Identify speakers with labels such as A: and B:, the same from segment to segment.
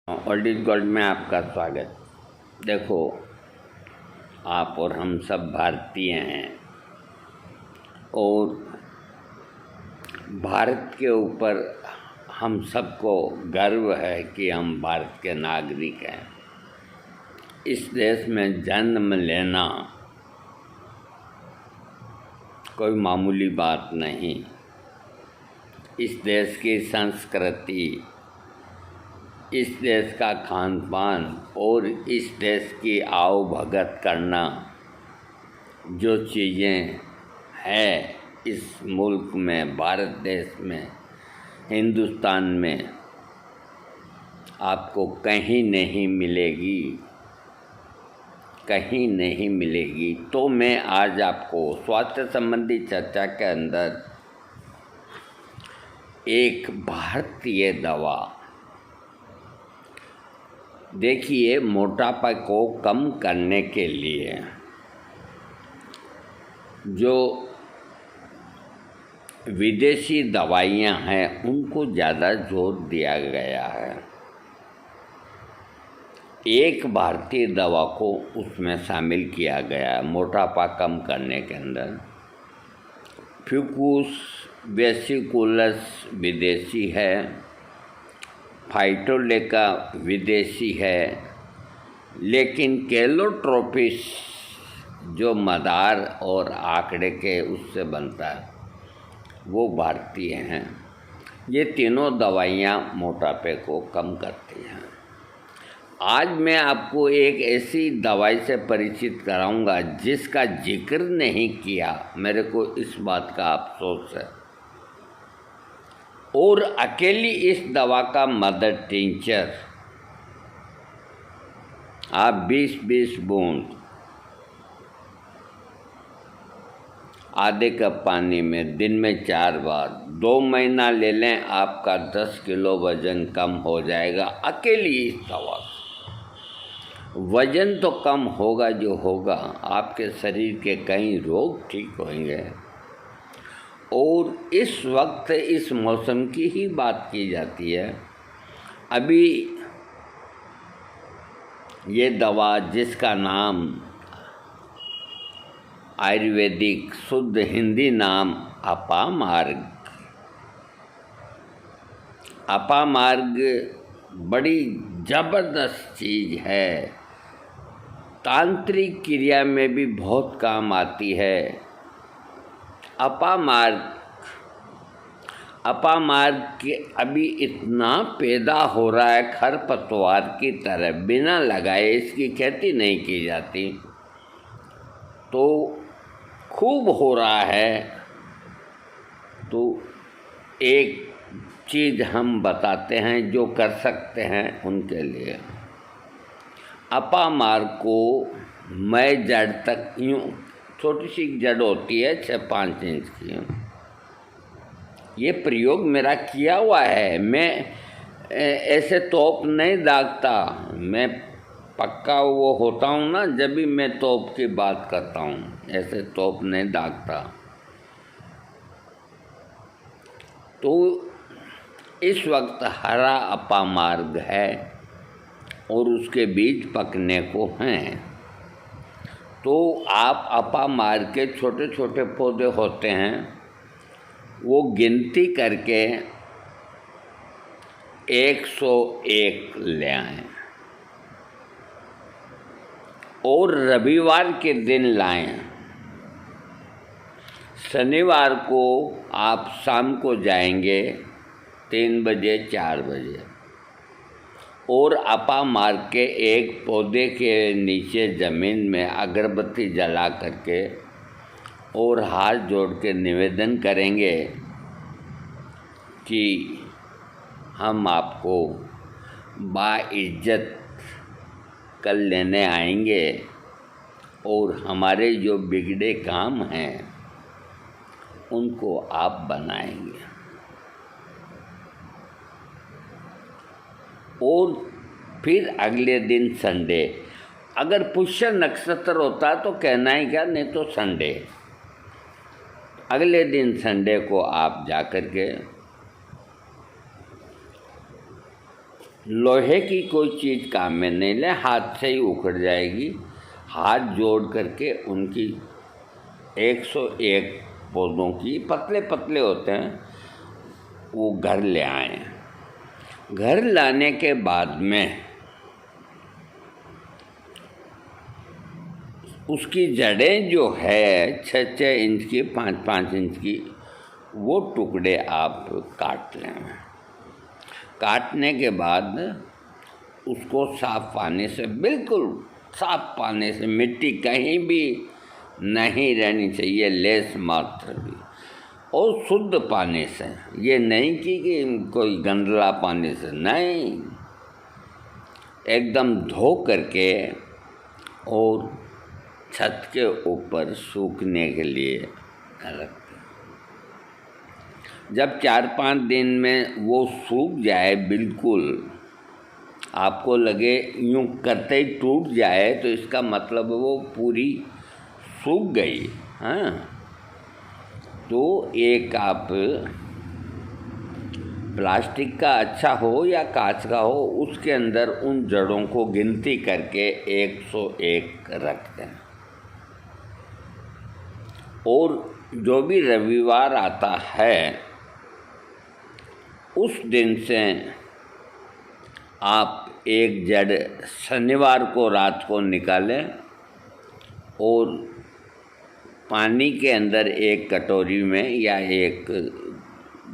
A: Old is gold में आपका स्वागत। देखो, आप और हम सब भारतीय हैं और भारत के ऊपर हम सबको गर्व है कि हम भारत के नागरिक हैं। इस देश में जन्म लेना कोई मामूली बात नहीं। इस देश की संस्कृति, इस देश का खान पान और इस देश की आओ भगत करना, जो चीज़ें हैं इस मुल्क में, भारत देश में, हिंदुस्तान में, आपको कहीं नहीं मिलेगी, कहीं नहीं मिलेगी। तो मैं आज आपको स्वास्थ्य संबंधी चर्चा के अंदर एक भारतीय दवा, देखिए, मोटापा को कम करने के लिए जो विदेशी दवाइयाँ हैं उनको ज़्यादा जोर दिया गया है। एक भारतीय दवा को उसमें शामिल किया गया है मोटापा कम करने के अंदर। फ्यूकुस वेसिकुलस विदेशी है, फाइटोलेका विदेशी है, लेकिन कैलोट्रोपिस जो मदार और आकड़े के उससे बनता है वो भारतीय हैं। ये तीनों दवाइयाँ मोटापे को कम करती हैं। आज मैं आपको एक ऐसी दवाई से परिचित कराऊंगा जिसका जिक्र नहीं किया, मेरे को इस बात का अफसोस है। और अकेली इस दवा का मदर टिंचर आप 20-20 बूंद आधे कप पानी में दिन में 4 बार 2 महीना ले लें, आपका 10 किलो वज़न कम हो जाएगा अकेली इस दवा से। वज़न तो कम होगा जो होगा, आपके शरीर के कई रोग ठीक होंगे। और इस वक्त इस मौसम की ही बात की जाती है। अभी ये दवा जिसका नाम आयुर्वेदिक शुद्ध हिंदी नाम अपामार्ग बड़ी ज़बरदस्त चीज़ है। तांत्रिक क्रिया में भी बहुत काम आती है। अपामार्ग के अभी इतना पैदा हो रहा है खरपतवार की तरह, बिना लगाए इसकी खेती नहीं की जाती, तो खूब हो रहा है। तो एक चीज़ हम बताते हैं जो कर सकते हैं उनके लिए। अपामार्ग को मैं जड़ तक, यूँ छोटी सी जड़ होती है 6-5 इंच की, ये प्रयोग मेरा किया हुआ है। मैं ऐसे तोप नहीं दागता, मैं पक्का वो होता हूँ ना, जब भी मैं तोप की बात करता हूँ, ऐसे तोप नहीं दागता। तो इस वक्त हरा अपामार्ग है और उसके बीज पकने को हैं। तो आप अपामार्ग के छोटे छोटे पौधे होते हैं, वो गिनती करके 101 ले आएं और रविवार के दिन लाएं। शनिवार को आप शाम को जाएंगे 3 बजे 4 बजे और अपामार्ग के एक पौधे के नीचे ज़मीन में अगरबत्ती जला करके और हाथ जोड़ के निवेदन करेंगे कि हम आपको बाइज्जत कल लेने आएंगे और हमारे जो बिगड़े काम हैं उनको आप बनाएंगे। और फिर अगले दिन संडे, अगर पुष्य नक्षत्र होता तो कहना ही क्या, नहीं तो संडे, अगले दिन संडे को आप जाकर के लोहे की कोई चीज़ काम में नहीं ले, हाथ से ही उखड़ जाएगी। हाथ जोड़ करके उनकी 101 पौधों की, पतले पतले होते हैं, वो घर ले आए। घर लाने के बाद में उसकी जड़ें जो है 6-6 इंच की, 5-5 इंच की, वो टुकड़े आप काट लें। काटने के बाद उसको साफ पानी से, बिल्कुल साफ पानी से, मिट्टी कहीं भी नहीं रहनी चाहिए, लेस मात्र भी, और शुद्ध पानी से। ये नहीं कि कोई गंदला पानी से, नहीं, एकदम धो करके और छत के ऊपर सूखने के लिए रखते। जब 4-5 दिन में वो सूख जाए बिल्कुल, आपको लगे यूँ करते ही टूट जाए, तो इसका मतलब वो पूरी सूख गई। हाँ, तो एक आप प्लास्टिक का अच्छा हो या कांच का हो, उसके अंदर उन जड़ों को गिनती करके 101 रख दें। और जो भी रविवार आता है, उस दिन से आप एक जड़ शनिवार को रात को निकालें और पानी के अंदर एक कटोरी में या एक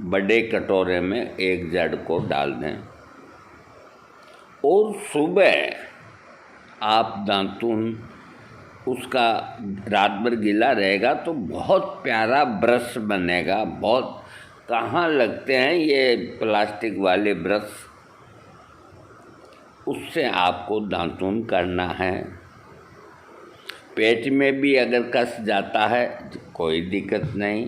A: बड़े कटोरे में एक जड़ को डाल दें, और सुबह आप दातून उसका रात भर गीला रहेगा तो बहुत प्यारा ब्रश बनेगा। बहुत कहाँ लगते हैं ये प्लास्टिक वाले ब्रश, उससे आपको दातून करना है। पेट में भी अगर कस जाता है कोई दिक्कत नहीं,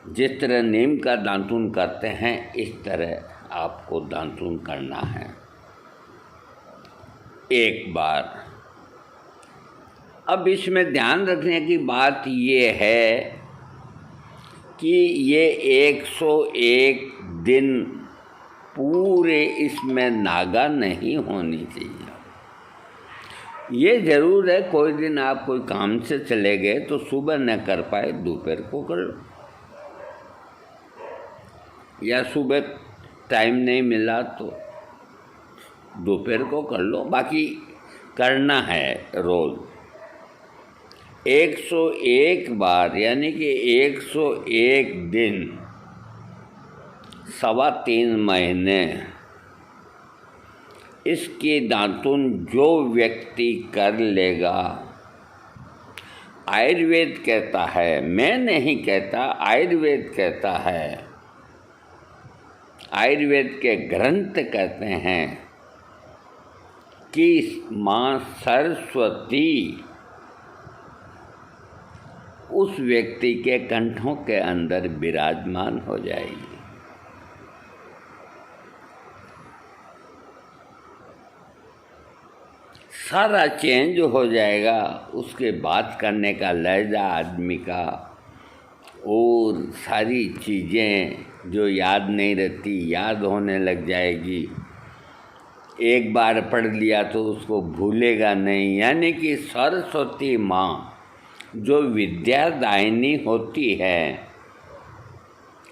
A: जिस तरह नीम का दातून करते हैं इस तरह आपको दातून करना है एक बार। अब इसमें ध्यान रखने की बात ये है कि ये 101 दिन पूरे इसमें नागा नहीं होनी चाहिए। ये ज़रूर है कोई दिन आप कोई काम से चले गए तो सुबह न कर पाए, दोपहर को कर लो, या सुबह टाइम नहीं मिला तो दोपहर को कर लो, बाकी करना है रोज़ 101 बार, यानी कि 101 दिन, 3.25 महीने। इसकी दातून जो व्यक्ति कर लेगा, आयुर्वेद कहता है, मैं नहीं कहता, आयुर्वेद कहता है, आयुर्वेद के ग्रंथ कहते हैं कि माँ सरस्वती उस व्यक्ति के कंठों के अंदर विराजमान हो जाएगी। सारा चेंज हो जाएगा, उसके बात करने का लहजा आदमी का, और सारी चीज़ें जो याद नहीं रहती याद होने लग जाएगी। एक बार पढ़ लिया तो उसको भूलेगा नहीं। यानी कि सरस्वती माँ जो विद्यादायिनी होती है,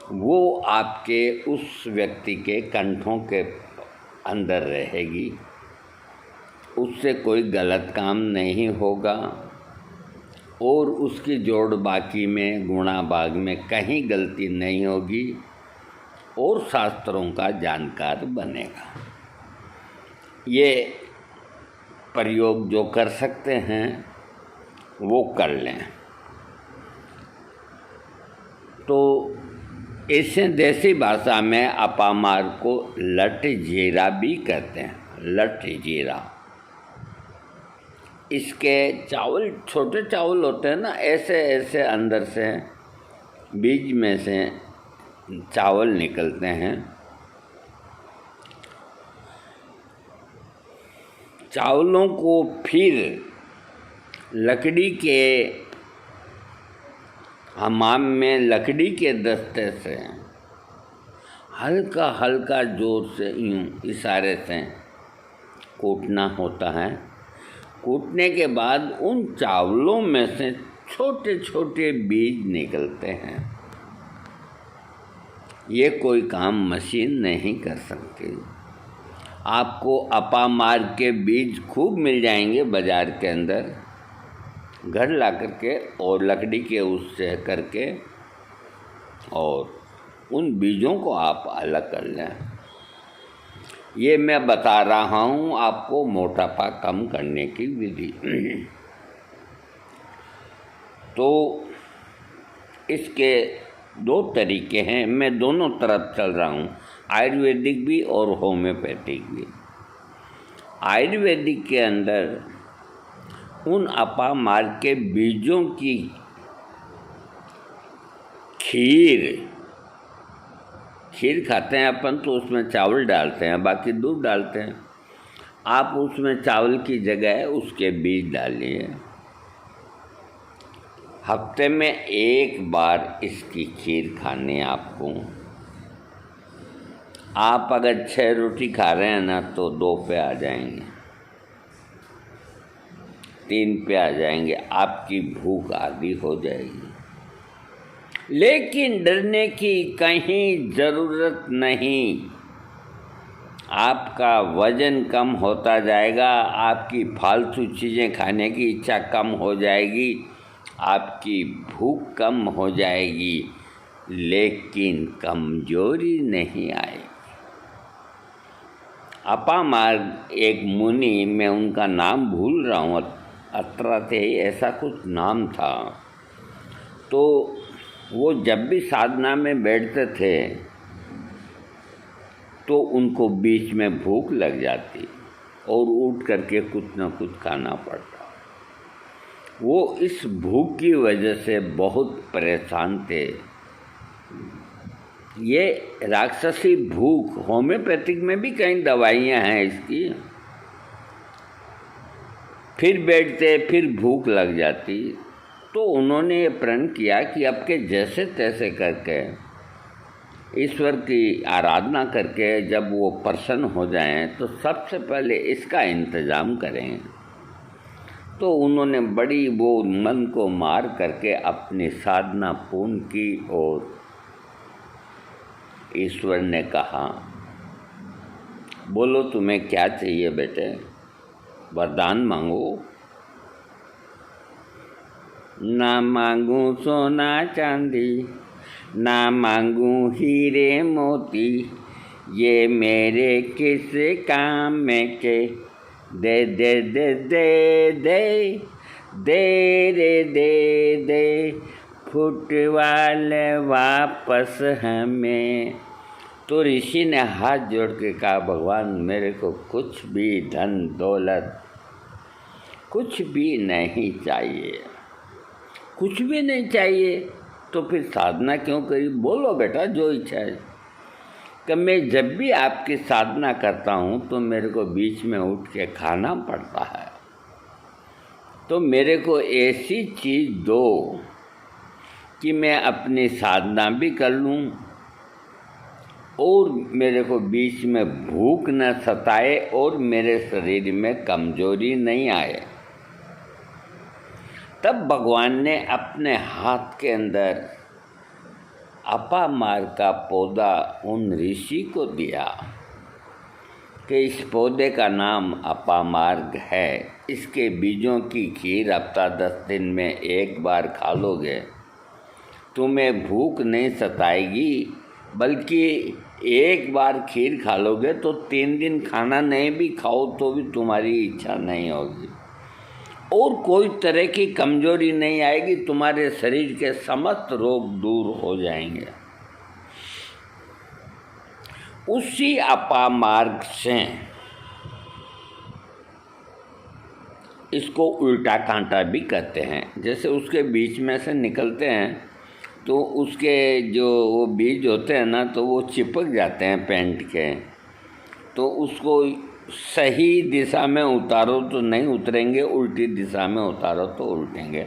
A: वो आपके उस व्यक्ति के कंठों के अंदर रहेगी, उससे कोई गलत काम नहीं होगा, और उसकी जोड़ बाकी में, गुणा भाग में कहीं गलती नहीं होगी, और शास्त्रों का जानकार बनेगा। ये प्रयोग जो कर सकते हैं वो कर लें। तो इसे देसी भाषा में अपामार को लट जीरा भी कहते हैं, लट जीरा। इसके चावल, छोटे चावल होते हैं ना, ऐसे ऐसे अंदर से बीज में से चावल निकलते हैं। चावलों को फिर लकड़ी के हमाम में, लकड़ी के दस्ते से हल्का हल्का जोर से यूँ इशारे से कूटना होता है। कूटने के बाद उन चावलों में से छोटे छोटे बीज निकलते हैं। ये कोई काम मशीन नहीं कर सकती। आपको अपामार के बीज खूब मिल जाएंगे बाज़ार के अंदर, घर ला करके और लकड़ी के उससे करके, और उन बीजों को आप अलग कर लें। ये मैं बता रहा हूँ आपको मोटापा कम करने की विधि। तो इसके 2 तरीके हैं, मैं दोनों तरफ चल रहा हूँ, आयुर्वेदिक भी और होम्योपैथिक भी। आयुर्वेदिक के अंदर उन अपामार के बीजों की खीर खाते हैं अपन, तो उसमें चावल डालते हैं, बाकी दूध डालते हैं। आप उसमें चावल की जगह उसके बीज डालिए। हफ्ते में 1 बार इसकी खीर खानी है आपको। आप अगर 6 रोटी खा रहे हैं ना, तो 2 पे आ जाएंगे, 3 पे आ जाएंगे, आपकी भूख आधी हो जाएगी। लेकिन डरने की कहीं ज़रूरत नहीं। आपका वज़न कम होता जाएगा, आपकी फालतू चीज़ें खाने की इच्छा कम हो जाएगी, आपकी भूख कम हो जाएगी, लेकिन कमजोरी नहीं आएगी। अपामार्ग एक मुनि, मैं उनका नाम भूल रहा हूँ, अत्रा थे ऐसा कुछ नाम था। तो वो जब भी साधना में बैठते थे तो उनको बीच में भूख लग जाती और उठ करके कुछ न कुछ खाना पड़ता। वो इस भूख की वजह से बहुत परेशान थे। ये राक्षसी भूख, होम्योपैथिक में भी कई दवाइयाँ हैं इसकी। फिर बैठते, फिर भूख लग जाती, तो उन्होंने ये प्रण किया कि अब के जैसे तैसे करके ईश्वर की आराधना करके जब वो प्रसन्न हो जाएं, तो सबसे पहले इसका इंतज़ाम करें। तो उन्होंने बड़ी वो मन को मार करके अपनी साधना पूर्ण की, और ईश्वर ने कहा, बोलो तुम्हें क्या चाहिए बेटे, वरदान मांगो। ना मांगू सोना चांदी, ना मांगू हीरे मोती, ये मेरे किस काम में के, दे दे दे दे दे दे रे दे दे, फुटवाल वापस हमें। तो ऋषि ने हाथ जोड़ के कहा, भगवान मेरे को कुछ भी धन दौलत कुछ भी नहीं चाहिए, कुछ भी नहीं चाहिए, तो फिर साधना क्यों करी? बोलो बेटा जो इच्छा है। कि मैं जब भी आपकी साधना करता हूँ तो मेरे को बीच में उठ के खाना पड़ता है, तो मेरे को ऐसी चीज़ दो कि मैं अपनी साधना भी कर लूँ और मेरे को बीच में भूख न सताए और मेरे शरीर में कमजोरी नहीं आए। तब भगवान ने अपने हाथ के अंदर अपामार का पौधा उन ऋषि को दिया कि इस पौधे का नाम अपामार्ग है। इसके बीजों की खीर हफ्ता 10 दिन में 1 बार खा लोगे, तुम्हें भूख नहीं सताएगी, बल्कि 1 बार खीर खा लोगे तो 3 दिन खाना नहीं भी खाओ तो भी तुम्हारी इच्छा नहीं होगी, और कोई तरह की कमजोरी नहीं आएगी, तुम्हारे शरीर के समस्त रोग दूर हो जाएंगे। उसी अपामार्ग से इसको उल्टा कांटा भी कहते हैं। जैसे उसके बीच में से निकलते हैं तो उसके जो वो बीज होते हैं ना, तो वो चिपक जाते हैं पेंट के, तो उसको सही दिशा में उतारो तो नहीं उतरेंगे, उल्टी दिशा में उतारो तो उल्टेंगे।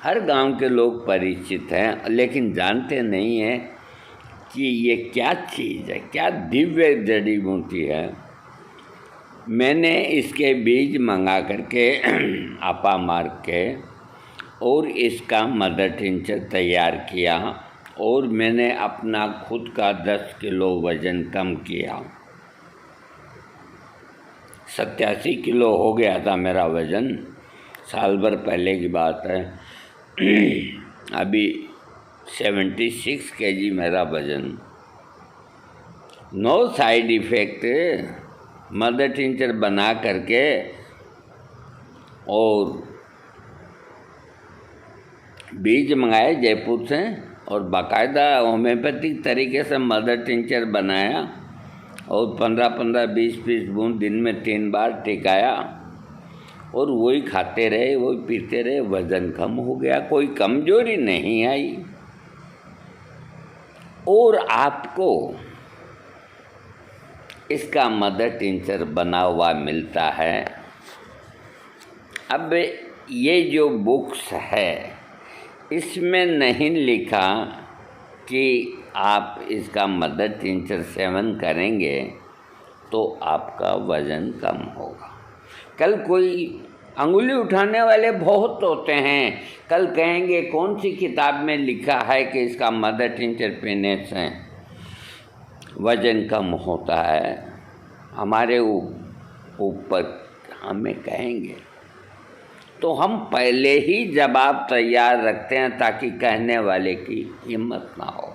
A: हर गांव के लोग परिचित हैं, लेकिन जानते नहीं हैं कि ये क्या चीज़ है, क्या दिव्य जड़ी बूटी है। मैंने इसके बीज मंगा करके आपा मार के और इसका मदर टिंचर तैयार किया और मैंने अपना खुद का 10 किलो वज़न कम किया। 87 किलो हो गया था मेरा वज़न, साल भर पहले की बात है। अभी 76 kg मेरा वज़न। No side effect. Mother tincture बना करके और बीज मंगाए जयपुर से और बाकायदा होम्योपैथिक तरीके से मदर टिंचर बनाया और 15-15, 20-20 बूंद दिन में 3 बार टिकाया और वही खाते रहे, वही पीते रहे। वज़न कम हो गया, कोई कमजोरी नहीं आई। और आपको इसका मदर टिंचर बना हुआ मिलता है। अब ये जो बुक्स है इसमें नहीं लिखा कि आप इसका मदर टिंचर सेवन करेंगे तो आपका वज़न कम होगा। कल कोई अंगुली उठाने वाले बहुत होते हैं, कल कहेंगे कौन सी किताब में लिखा है कि इसका मदर टिंचर पीने से वज़न कम होता है। हमारे ऊपर हमें कहेंगे तो हम पहले ही जवाब तैयार रखते हैं ताकि कहने वाले की हिम्मत ना हो।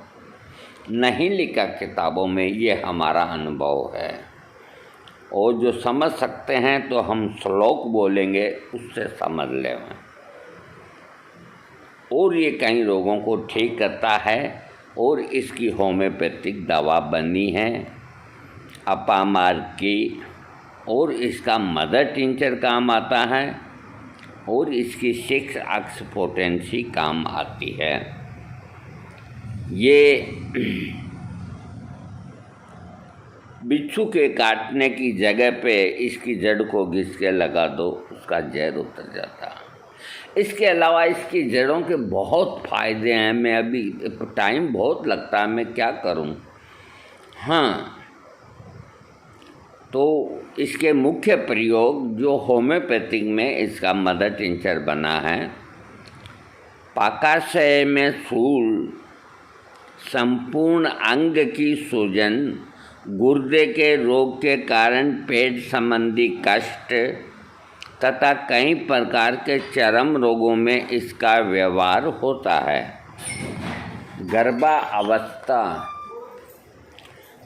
A: नहीं लिखा किताबों में, ये हमारा अनुभव है। और जो समझ सकते हैं तो हम श्लोक बोलेंगे, उससे समझ लें। और ये कई रोगों को ठीक करता है और इसकी होम्योपैथिक दवा बनी है अपामार की। और इसका मदर टिंचर काम आता है और इसकी 6 पोटेंसी काम आती है। ये बिच्छू के काटने की जगह पे इसकी जड़ को घिस के लगा दो, उसका जहर उतर जाता है। इसके अलावा इसकी जड़ों के बहुत फ़ायदे हैं। मैं अभी टाइम बहुत लगता है, मैं क्या करूं। हाँ, तो इसके मुख्य प्रयोग जो होम्योपैथिक में इसका मदर टिंचर बना है, पाकाशय में शूल, संपूर्ण अंग की सूजन, गुर्दे के रोग के कारण पेट संबंधी कष्ट तथा कई प्रकार के चर्म रोगों में इसका व्यवहार होता है।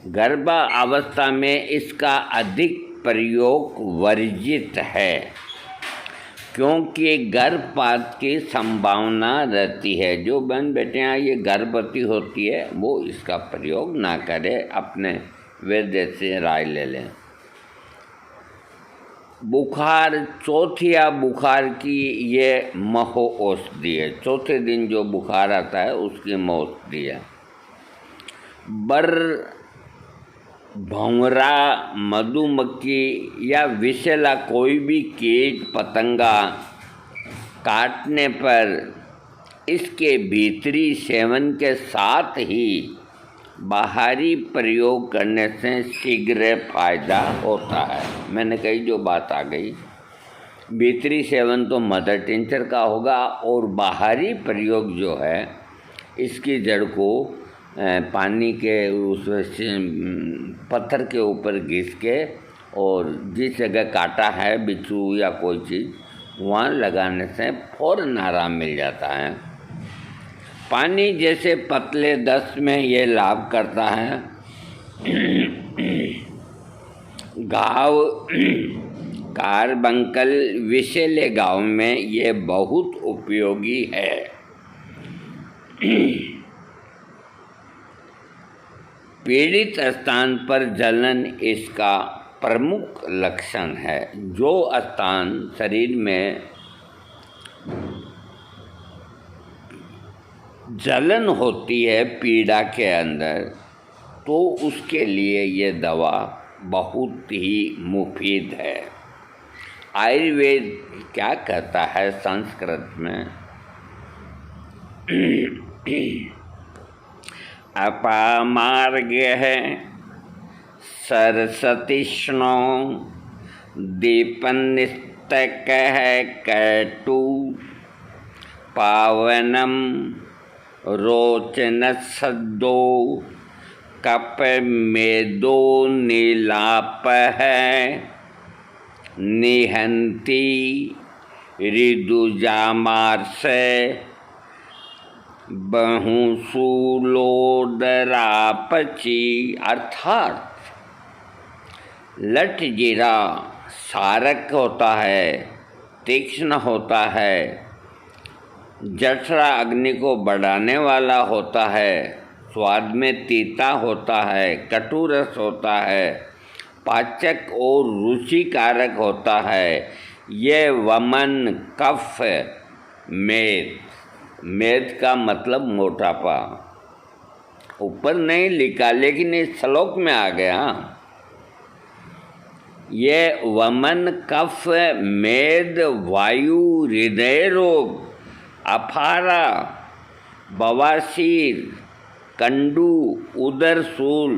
A: गर्भावस्था में इसका अधिक प्रयोग वर्जित है क्योंकि गर्भपात की संभावना रहती है। जो बहन बेटियाँ ये गर्भवती होती है वो इसका प्रयोग ना करें, अपने वैद्य से राय ले लें। बुखार, चौथिया बुखार की ये महो औषधि है। चौथे दिन जो बुखार आता है उसकी औषधि है। बर, भंवरा, मधुमक्खी या विषैला कोई भी कीट पतंगा काटने पर इसके भीतरी सेवन के साथ ही बाहरी प्रयोग करने से शीघ्र फायदा होता है। मैंने कही जो बात आ गई, भीतरी सेवन तो मदर टिंचर का होगा और बाहरी प्रयोग जो है इसकी जड़ को पानी के उस पत्थर के ऊपर घिस के और जिस जगह काटा है बिच्छू या कोई चीज़ वहाँ लगाने से फ़ौरन आराम मिल जाता है। पानी जैसे पतले दस्त में ये लाभ करता है। घाव, कार्बंकल, विषैले घाव में ये बहुत उपयोगी है। पीड़ित स्थान पर जलन इसका प्रमुख लक्षण है। जो स्थान शरीर में जलन होती है पीड़ा के अंदर, तो उसके लिए ये दवा बहुत ही मुफीद है। आयुर्वेद क्या कहता है संस्कृत में, अपामार्ग है सरसतिष्णो दीपनिस्तक है कैटू पावनम रोचन सद्दो कप मेदो नीलाप है निहंती ऋदुजामार से बहुसूलोदरापची। अर्थात लट जीरा सारक होता है, तीक्ष्ण होता है, जठरा अग्नि को बढ़ाने वाला होता है, स्वाद में तीता होता है, कटुरस होता है, पाचक और रुचिकारक होता है। ये वमन कफ मेद, मेद का मतलब मोटापा, ऊपर नहीं लिखा लेकिन इस श्लोक में आ गया। ये वमन कफ मेद वायु हृदय रोग अफारा बवासीर कंडू उदरसूल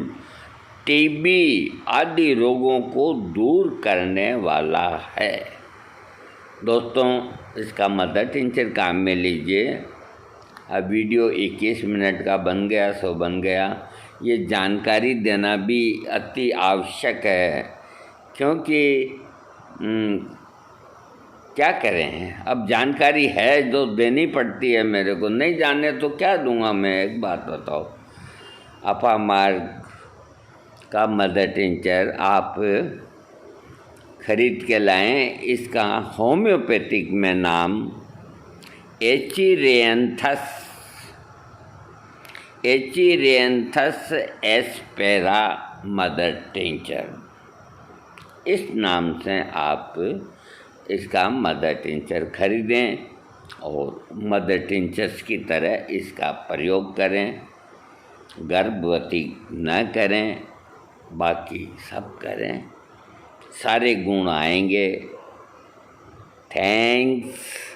A: टीबी आदि रोगों को दूर करने वाला है। दोस्तों, इसका मदर टिंचर काम में लीजिए। अब वीडियो 21 मिनट का बन गया सो बन गया। ये जानकारी देना भी अति आवश्यक है, क्योंकि क्या करें, अब जानकारी है जो देनी पड़ती है मेरे को, नहीं जाने तो क्या दूंगा मैं। एक बात बताओ, अपामार्ग का मदर टिंचर आप खरीद के लाएं। इसका होम्योपैथिक में नाम एचिरियंथस एस्पेरा मदर टिंचर, इस नाम से आप इसका मदर टिंचर खरीदें और मदर टिंचर्स की तरह इसका प्रयोग करें। गर्भवती न करें, बाकी सब करें, सारे गुण आएंगे। थैंक्स।